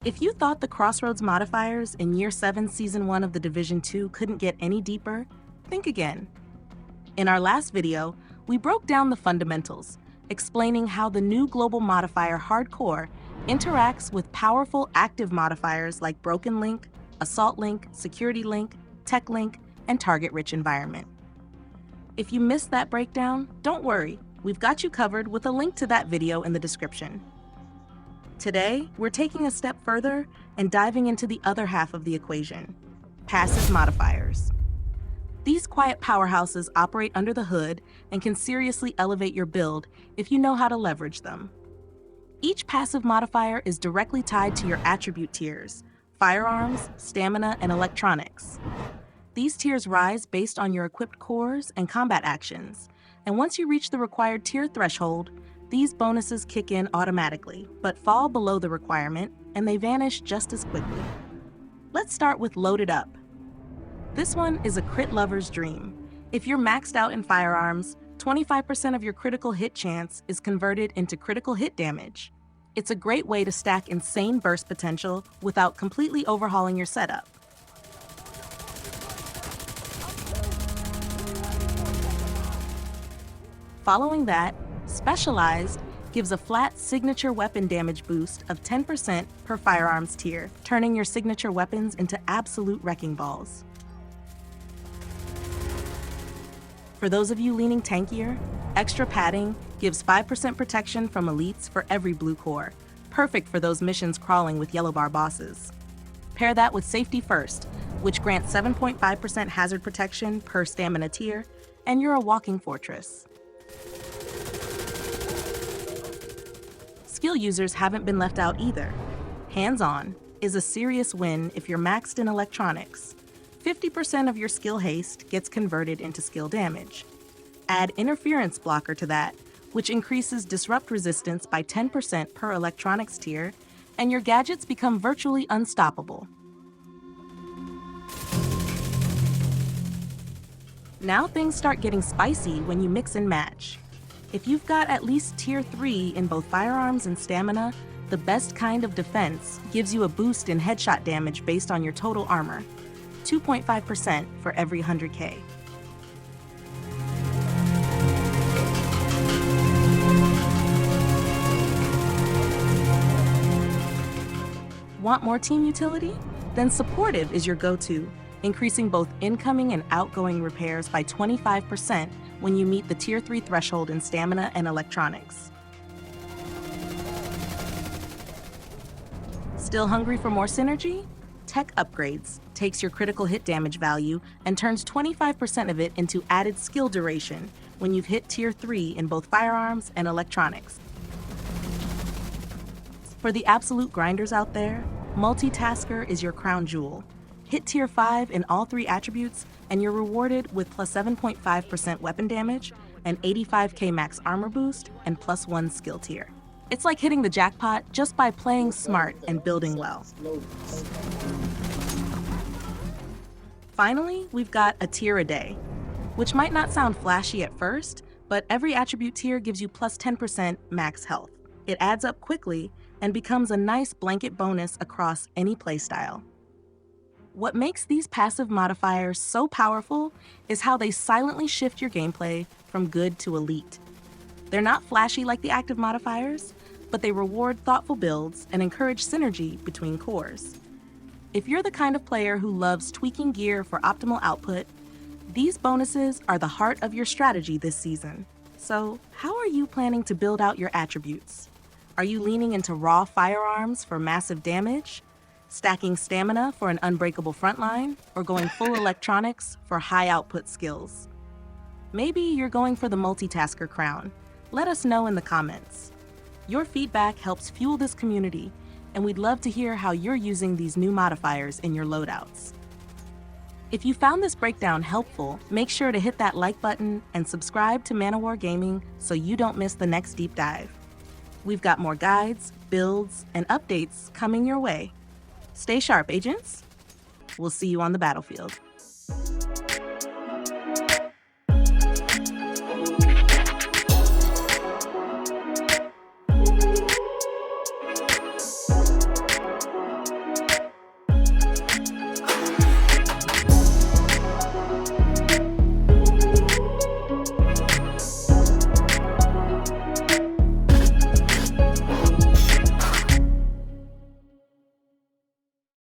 If you thought the Crossroads modifiers in Year 7 Season 1 of the Division 2 couldn't get any deeper, think again. In our last video, we broke down the fundamentals, explaining how the new global modifier Hardcore interacts with powerful active modifiers like Broken Link, Assault Link, Security Link, Tech Link, and Target-Rich Environment. If you missed that breakdown, don't worry, we've got you covered with a link to that video in the description. Today, we're taking a step further and diving into the other half of the equation, passive modifiers. These quiet powerhouses operate under the hood and can seriously elevate your build if you know how to leverage them. Each passive modifier is directly tied to your attribute tiers, Firearms, Stamina, and Electronics. These tiers rise based on your equipped cores and combat actions, and once you reach the required tier threshold, these bonuses kick in automatically, but fall below the requirement, and they vanish just as quickly. Let's start with Loaded Up. This one is a crit lover's dream. If you're maxed out in Firearms, 25% of your critical hit chance is converted into critical hit damage. It's a great way to stack insane burst potential without completely overhauling your setup. Following that, Specialized gives a flat signature weapon damage boost of 10% per Firearms tier, turning your signature weapons into absolute wrecking balls. For those of you leaning tankier, Extra Padding gives 5% protection from elites for every blue core, perfect for those missions crawling with yellow bar bosses. Pair that with Safety First, which grants 7.5% hazard protection per stamina tier, and you're a walking fortress. Skill users haven't been left out either. Hands On is a serious win if you're maxed in Electronics. 50% of your skill haste gets converted into skill damage. Add Interference Blocker to that, which increases disrupt resistance by 10% per Electronics tier, and your gadgets become virtually unstoppable. Now things start getting spicy when you mix and match. If you've got at least Tier 3 in both Firearms and Stamina, the best kind of defense gives you a boost in headshot damage based on your total armor, 2.5% for every 100k. Want more team utility? Then Supportive is your go-to, increasing both incoming and outgoing repairs by 25% when you meet the Tier 3 threshold in Stamina and Electronics. Still hungry for more synergy? Tech Upgrades takes your critical hit damage value and turns 25% of it into added skill duration when you've hit Tier 3 in both Firearms and Electronics. For the absolute grinders out there, Multitasker is your crown jewel. Hit Tier 5 in all 3 attributes, and you're rewarded with plus 7.5% weapon damage, an 85k max armor boost, and plus 1 skill tier. It's like hitting the jackpot just by playing smart and building well. Finally, we've got a tier a day, which might not sound flashy at first, but every attribute tier gives you plus 10% max health. It adds up quickly and becomes a nice blanket bonus across any playstyle. What makes these passive modifiers so powerful is how they silently shift your gameplay from good to elite. They're not flashy like the active modifiers, but they reward thoughtful builds and encourage synergy between cores. If you're the kind of player who loves tweaking gear for optimal output, these bonuses are the heart of your strategy this season. So, how are you planning to build out your attributes? Are you leaning into raw Firearms for massive damage? Stacking Stamina for an unbreakable frontline, or going full Electronics for high output skills? Maybe you're going for the Multitasker crown. Let us know in the comments. Your feedback helps fuel this community, and we'd love to hear how you're using these new modifiers in your loadouts. If you found this breakdown helpful, make sure to hit that like button and subscribe to ManaWar Gaming so you don't miss the next deep dive. We've got more guides, builds, and updates coming your way. Stay sharp, agents. We'll see you on the battlefield.